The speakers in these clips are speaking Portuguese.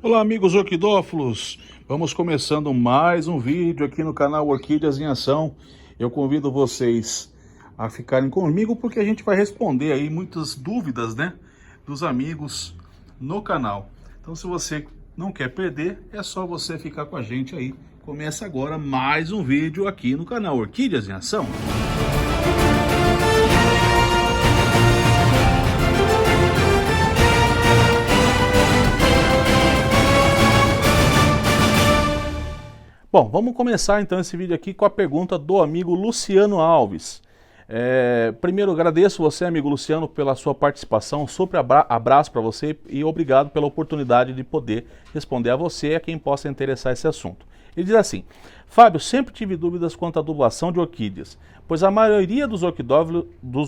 Olá amigos orquidófilos, vamos começando mais um vídeo aqui no canal Orquídeas em Ação. Eu convido vocês a ficarem comigo porque a gente vai responder aí muitas dúvidas, né, dos amigos no canal. Então se você não quer perder, é só você ficar com a gente aí. Começa agora mais um vídeo aqui no canal Orquídeas em Ação. Bom, vamos começar então esse vídeo aqui com a pergunta do amigo Luciano Alves. Primeiro, agradeço você, amigo Luciano, pela sua participação. Super abraço para você e obrigado pela oportunidade de poder responder a você e a quem possa interessar esse assunto. Ele diz assim: Fábio, sempre tive dúvidas quanto à adubação de orquídeas, pois a maioria dos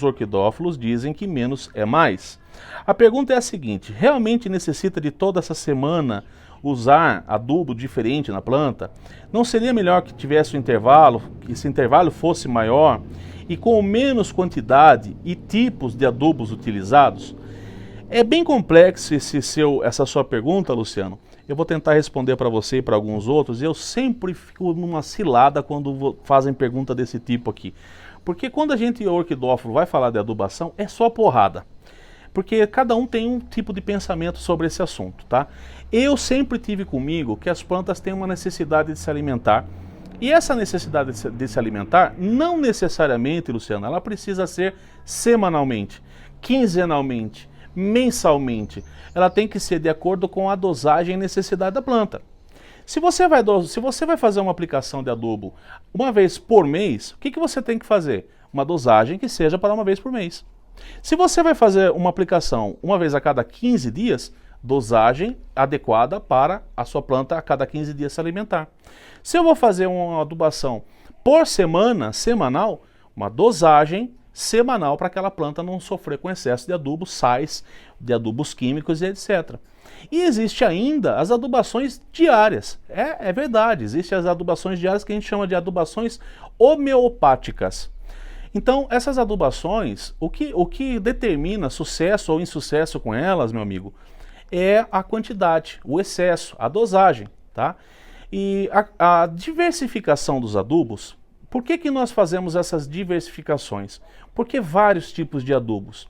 orquidófilos dizem que menos é mais. A pergunta é a seguinte: realmente necessita de toda essa semana usar adubo diferente na planta? Não seria melhor que tivesse um intervalo, que esse intervalo fosse maior e com menos quantidade e tipos de adubos utilizados? É bem complexo essa sua pergunta, Luciano. Eu vou tentar responder para você e para alguns outros. Eu sempre fico numa cilada quando fazem pergunta desse tipo aqui. Porque quando a gente, orquidófilo, vai falar de adubação, é só porrada. Porque cada um tem um tipo de pensamento sobre esse assunto, tá? Eu sempre tive comigo que as plantas têm uma necessidade de se alimentar. E essa necessidade de se alimentar, não necessariamente, Luciano, ela precisa ser semanalmente, quinzenalmente, mensalmente. Ela tem que ser de acordo com a dosagem e necessidade da planta. Se você vai fazer uma aplicação de adubo uma vez por mês, o que você tem que fazer? Uma dosagem que seja para uma vez por mês. Se você vai fazer uma aplicação uma vez a cada 15 dias, dosagem adequada para a sua planta a cada 15 dias se alimentar. Se eu vou fazer uma adubação por semana, semanal, uma dosagem semanal para aquela planta não sofrer com excesso de adubos, sais, de adubos químicos e etc. E existe ainda as adubações diárias. É verdade, existem as adubações diárias que a gente chama de adubações homeopáticas. Então, essas adubações, o que determina sucesso ou insucesso com elas, meu amigo, é a quantidade, o excesso, a dosagem, tá? E a diversificação dos adubos, por que nós fazemos essas diversificações? Porque vários tipos de adubos.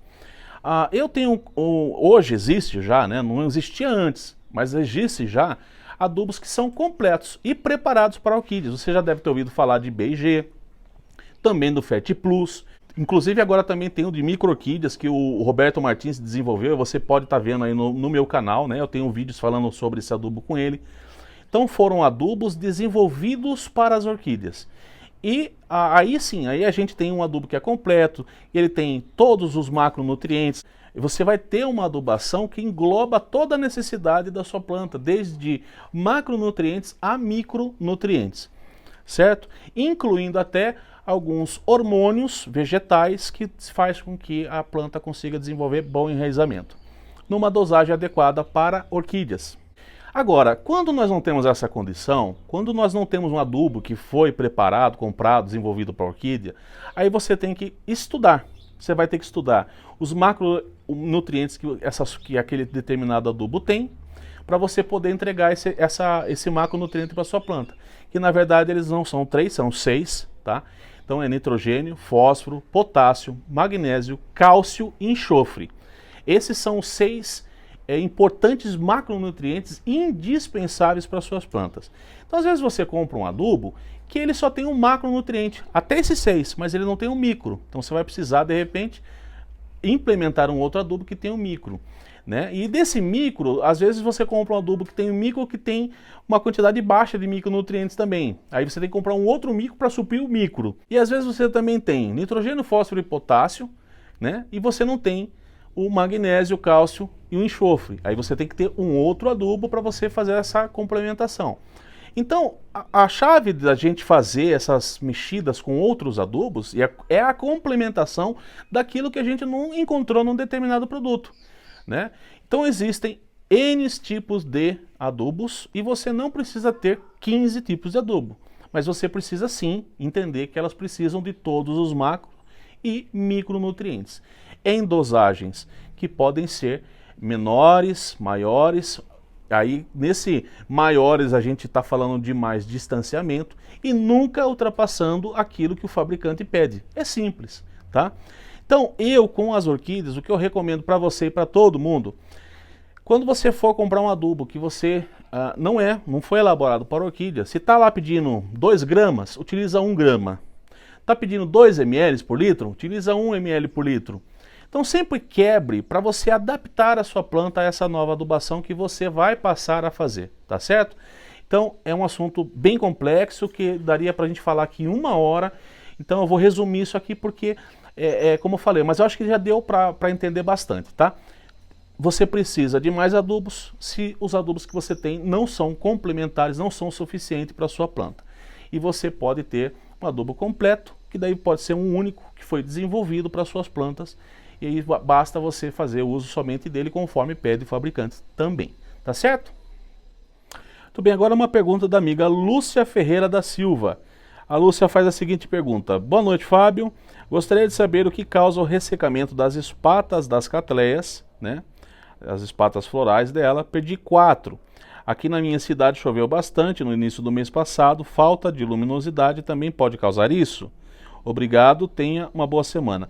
Hoje existe já, né? Não existia antes, mas existe já adubos que são completos e preparados para orquídeas. Você já deve ter ouvido falar de B&G, também do Fertiplus, inclusive agora também tem o de micro-orquídeas que o Roberto Martins desenvolveu, você pode estar vendo aí no meu canal, né? Eu tenho vídeos falando sobre esse adubo com ele. Então foram adubos desenvolvidos para as orquídeas. E aí sim, aí a gente tem um adubo que é completo, ele tem todos os macronutrientes, e você vai ter uma adubação que engloba toda a necessidade da sua planta, desde macronutrientes a micronutrientes, certo? Incluindo até alguns hormônios vegetais que faz com que a planta consiga desenvolver bom enraizamento, numa dosagem adequada para orquídeas. Agora, quando nós não temos essa condição, quando nós não temos um adubo que foi preparado, comprado, desenvolvido para orquídea, aí você tem que estudar. Você vai ter que estudar os macronutrientes que aquele determinado adubo tem, para você poder entregar esse macronutriente para a sua planta. Que na verdade eles não são 3, são 6, tá? Então é nitrogênio, fósforo, potássio, magnésio, cálcio e enxofre. Esses são os 6 importantes macronutrientes indispensáveis para suas plantas. Então às vezes você compra um adubo que ele só tem um macronutriente, até esses 6, mas ele não tem um micro. Então você vai precisar de repente implementar um outro adubo que tem um micro. Né? E desse micro, às vezes você compra um adubo que tem um micro que tem uma quantidade baixa de micronutrientes também. Aí você tem que comprar um outro micro para suprir o micro. E às vezes você também tem nitrogênio, fósforo e potássio, né? E você não tem o magnésio, o cálcio e o enxofre. Aí você tem que ter um outro adubo para você fazer essa complementação. Então, a chave da gente fazer essas mexidas com outros adubos é a complementação daquilo que a gente não encontrou num determinado produto. Né? Então existem N tipos de adubos e você não precisa ter 15 tipos de adubo, mas você precisa sim entender que elas precisam de todos os macro e micronutrientes, em dosagens que podem ser menores, maiores Aí, nesse maiores, a gente está falando de mais distanciamento e nunca ultrapassando aquilo que o fabricante pede. É simples, tá? Então, eu com as orquídeas, o que eu recomendo para você e para todo mundo, quando você for comprar um adubo que você não foi elaborado para orquídea, se está lá pedindo 2 gramas, utiliza 1 grama. Está pedindo 2 ml por litro, utiliza 1 ml por litro. Então sempre quebre para você adaptar a sua planta a essa nova adubação que você vai passar a fazer, tá certo? Então é um assunto bem complexo que daria para a gente falar aqui em 1 hora, então eu vou resumir isso aqui porque, como eu falei, mas eu acho que já deu para entender bastante, tá? Você precisa de mais adubos se os adubos que você tem não são complementares, não são suficientes para a sua planta. E você pode ter um adubo completo, que daí pode ser um único que foi desenvolvido para suas plantas, e aí basta você fazer o uso somente dele conforme pede o fabricante também, tá certo? Muito bem, agora uma pergunta da amiga Lúcia Ferreira da Silva. A Lúcia faz a seguinte pergunta: boa noite, Fábio. Gostaria de saber o que causa o ressecamento das espatas das catleias, né? As espatas florais dela. Perdi 4. Aqui na minha cidade choveu bastante no início do mês passado. Falta de luminosidade também pode causar isso? Obrigado, tenha uma boa semana.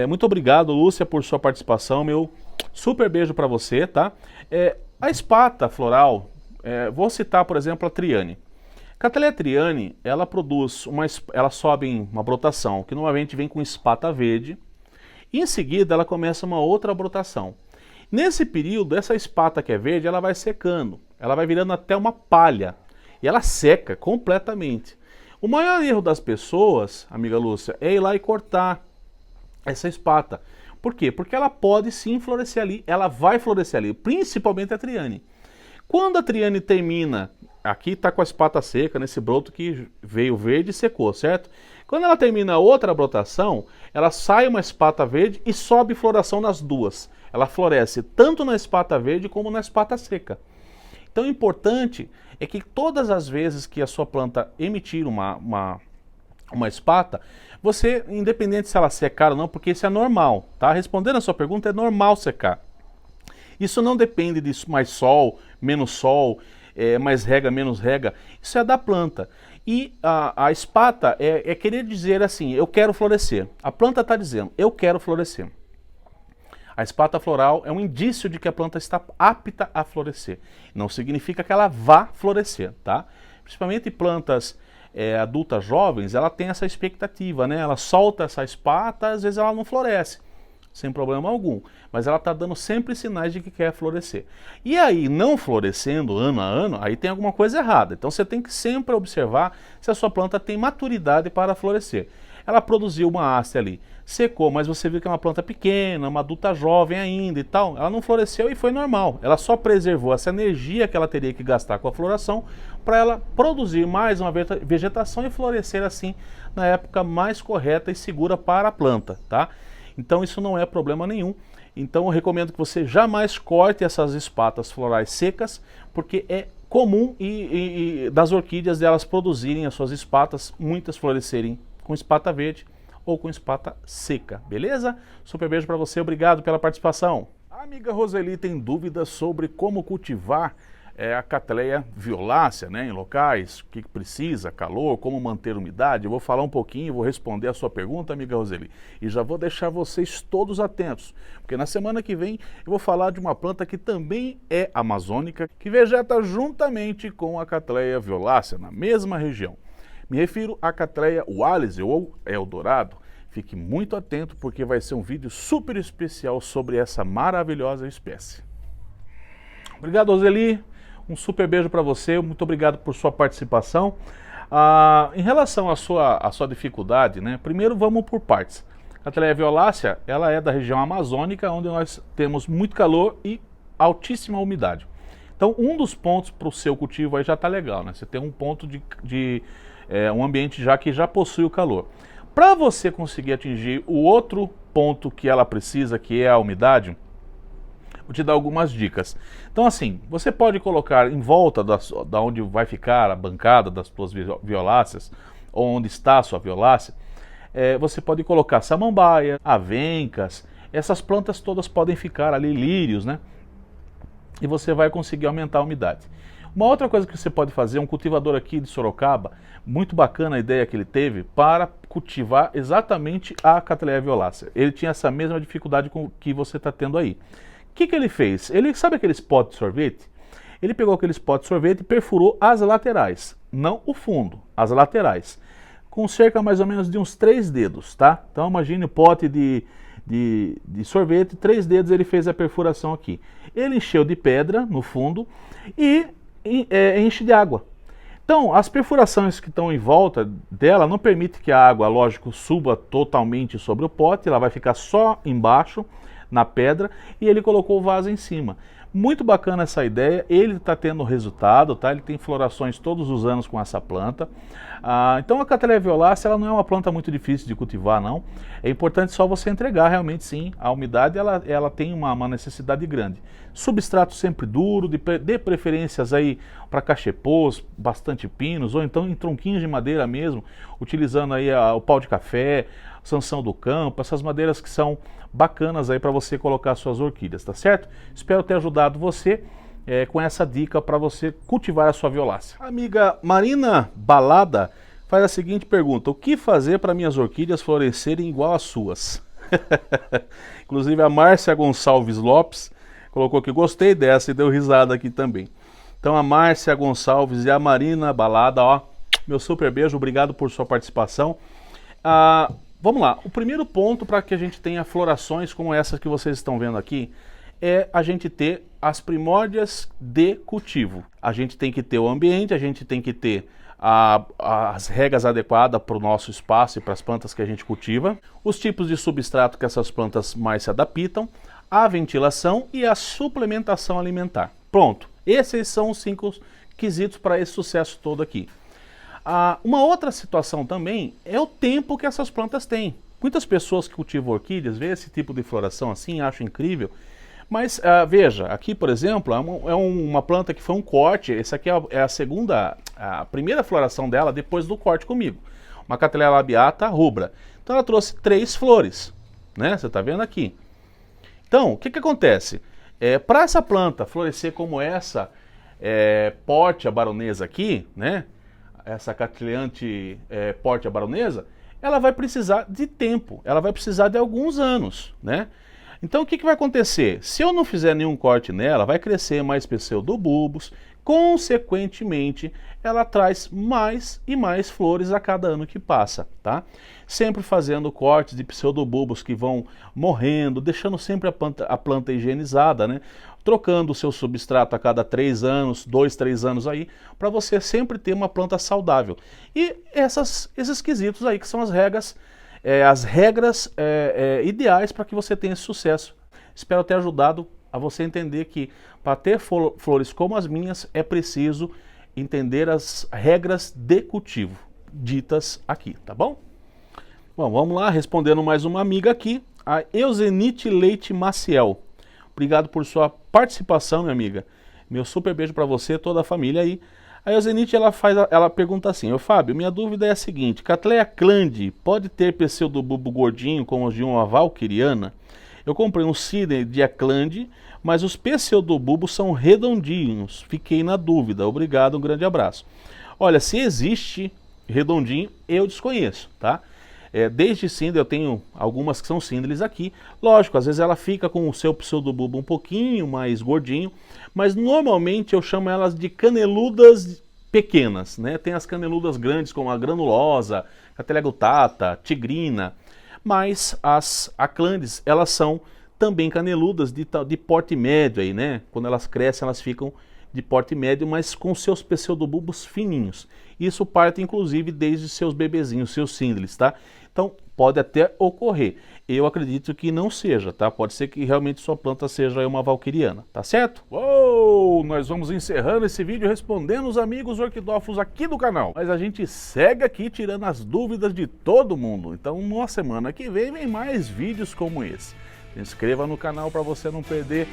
Muito obrigado, Lúcia, por sua participação. Meu super beijo para você, tá? A espata floral, vou citar, por exemplo, a Triane. Cattleya triane, ela produz ela sobe em uma brotação que normalmente vem com espata verde, e em seguida ela começa uma outra brotação. Nesse período, essa espata que é verde, ela vai secando, ela vai virando até uma palha, e ela seca completamente. O maior erro das pessoas, amiga Lúcia, é ir lá e cortar essa espata. Por quê? Porque ela pode sim florescer ali, ela vai florescer ali, principalmente a triane. Quando a triane termina, aqui está com a espata seca, nesse broto que veio verde e secou, certo? Quando ela termina outra brotação, ela sai uma espata verde e sobe floração nas duas. Ela floresce tanto na espata verde como na espata seca. Então o importante é que todas as vezes que a sua planta emitir uma espata, você, independente se ela secar ou não, porque isso é normal, tá? Respondendo a sua pergunta, é normal secar. Isso não depende de mais sol, menos sol, mais rega, menos rega. Isso é da planta. E a espata é querer dizer assim, eu quero florescer. A planta está dizendo, eu quero florescer. A espata floral é um indício de que a planta está apta a florescer. Não significa que ela vá florescer, tá? Principalmente plantas adultas jovens, ela tem essa expectativa, né? Ela solta essa espata, às vezes ela não floresce, sem problema algum. Mas ela está dando sempre sinais de que quer florescer. E aí, não florescendo ano a ano, aí tem alguma coisa errada. Então você tem que sempre observar se a sua planta tem maturidade para florescer. Ela produziu uma haste ali, secou, mas você viu que é uma planta pequena, uma adulta jovem ainda e tal, ela não floresceu e foi normal. Ela só preservou essa energia que ela teria que gastar com a floração para ela produzir mais uma vegetação e florescer assim na época mais correta e segura para a planta, tá? Então isso não é problema nenhum. Então eu recomendo que você jamais corte essas espatas florais secas, porque é comum das orquídeas delas produzirem as suas espatas, muitas florescerem com espata verde ou com espata seca, beleza? Super beijo para você, obrigado pela participação. A amiga Roseli tem dúvidas sobre como cultivar a Cattleya violácea, né, em locais, o que precisa, calor, como manter umidade. Eu vou falar um pouquinho, vou responder a sua pergunta, amiga Roseli, e já vou deixar vocês todos atentos, porque na semana que vem eu vou falar de uma planta que também é amazônica, que vegeta juntamente com a Cattleya violácea, na mesma região. Me refiro à Cattleya Wallisii ou Eldorado. Fique muito atento porque vai ser um vídeo super especial sobre essa maravilhosa espécie. Obrigado, Roseli. Um super beijo para você. Muito obrigado por sua participação. Em relação à sua dificuldade, né? Primeiro vamos por partes. A Cattleya violácea, ela é da região amazônica, onde nós temos muito calor e altíssima umidade. Então, um dos pontos para o seu cultivo aí já está legal, né? Você tem um ponto um ambiente que já possui o calor. Para você conseguir atingir o outro ponto que ela precisa, que é a umidade, vou te dar algumas dicas. Então assim, você pode colocar em volta da onde vai ficar a bancada das suas violáceas, ou onde está a sua violácea, você pode colocar samambaia, avencas, essas plantas todas podem ficar ali, lírios, né? e você vai conseguir aumentar a umidade. Uma outra coisa que você pode fazer, um cultivador aqui de Sorocaba, muito bacana a ideia que ele teve para cultivar exatamente a Cattleya violácea. Ele tinha essa mesma dificuldade que você está tendo aí. O que ele fez? Ele sabe aqueles potes de sorvete? Ele pegou aqueles potes de sorvete e perfurou as laterais, não o fundo, as laterais, com cerca mais ou menos de uns 3 dedos, tá? Então imagine o pote de sorvete, 3 dedos ele fez a perfuração aqui. Ele encheu de pedra no fundo e enche de água. Então, as perfurações que estão em volta dela não permitem que a água, lógico, suba totalmente sobre o pote, ela vai ficar só embaixo, na pedra, e ele colocou o vaso em cima. Muito bacana essa ideia, ele está tendo resultado, tá? Ele tem florações todos os anos com essa planta. Então a Cattleya violácea ela não é uma planta muito difícil de cultivar, não. É importante só você entregar realmente sim. A umidade ela tem uma necessidade grande. Substrato sempre duro, de preferências aí para cachepôs, bastante pinos, ou então em tronquinhos de madeira mesmo, utilizando aí o pau de café, sanção do campo, essas madeiras que são bacanas aí para você colocar suas orquídeas, tá certo? Espero ter ajudado você com essa dica para você cultivar a sua violácea. A amiga Marina Balada faz a seguinte pergunta: o que fazer para minhas orquídeas florescerem igual às suas? Inclusive a Márcia Gonçalves Lopes colocou que gostei dessa e deu risada aqui também. Então a Márcia Gonçalves e a Marina Balada, ó, meu super beijo, obrigado por sua participação. Vamos lá, o primeiro ponto para que a gente tenha florações como essas que vocês estão vendo aqui é a gente ter as primórdias de cultivo. A gente tem que ter o ambiente, a gente tem que ter as regas adequadas para o nosso espaço e para as plantas que a gente cultiva, os tipos de substrato que essas plantas mais se adaptam, a ventilação e a suplementação alimentar. Pronto, esses são os 5 quesitos para esse sucesso todo aqui. Uma outra situação também é o tempo que essas plantas têm. Muitas pessoas que cultivam orquídeas veem esse tipo de floração assim, acham incrível, mas veja, aqui por exemplo, é uma planta que foi um corte, essa aqui é a primeira floração dela depois do corte comigo, uma Cattleya labiata rubra. Então ela trouxe 3 flores, né? Você está vendo aqui. Então, o que acontece? Para essa planta florescer como essa, Portia baronesa aqui, né? Essa Cattleyanthi Portia baronesa, ela vai precisar de tempo, ela vai precisar de alguns anos, né? Então o que vai acontecer? Se eu não fizer nenhum corte nela, vai crescer mais pseudobulbos, consequentemente ela traz mais e mais flores a cada ano que passa, tá? Sempre fazendo cortes de pseudobulbos que vão morrendo, deixando sempre a planta higienizada, né? Trocando o seu substrato a cada 3 anos, 2, 3 anos aí, para você sempre ter uma planta saudável. E esses quesitos aí que são as regras ideais para que você tenha esse sucesso. Espero ter ajudado a você entender que para ter flores como as minhas é preciso entender as regras de cultivo ditas aqui, tá bom? Bom, vamos lá, respondendo mais uma amiga aqui, a Eusenite Leite Maciel. Obrigado por sua participação, minha amiga. Meu super beijo para você e toda a família aí. A Eusenite, ela pergunta assim: Fábio, minha dúvida é a seguinte: Cattleya Clande pode ter pseudobulbo gordinho como os de uma valquiriana? Eu comprei um seedling de Clande, mas os pseudobulbos são redondinhos. Fiquei na dúvida. Obrigado, um grande abraço. Olha, se existe redondinho, eu desconheço, tá? Desde Sindel eu tenho algumas que são Sindels aqui. Lógico, às vezes ela fica com o seu pseudobulbo um pouquinho mais gordinho, mas normalmente eu chamo elas de caneludas pequenas, né? Tem as caneludas grandes como a granulosa, Cattleya gutata, tigrina, mas as Clandes, elas são também caneludas de porte médio aí, né? Quando elas crescem, elas ficam de porte médio, mas com seus pseudobulbos fininhos. Isso parte inclusive desde seus bebezinhos, seus Sindels, tá? Então pode até ocorrer. Eu acredito que não seja, tá? Pode ser que realmente sua planta seja uma valquiriana, tá certo? Uou! Nós vamos encerrando esse vídeo respondendo os amigos orquidófilos aqui do canal. Mas a gente segue aqui tirando as dúvidas de todo mundo. Então, na semana que vem mais vídeos como esse. Se inscreva no canal para você não perder.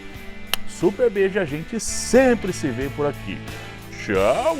Super beijo, a gente sempre se vê por aqui. Tchau!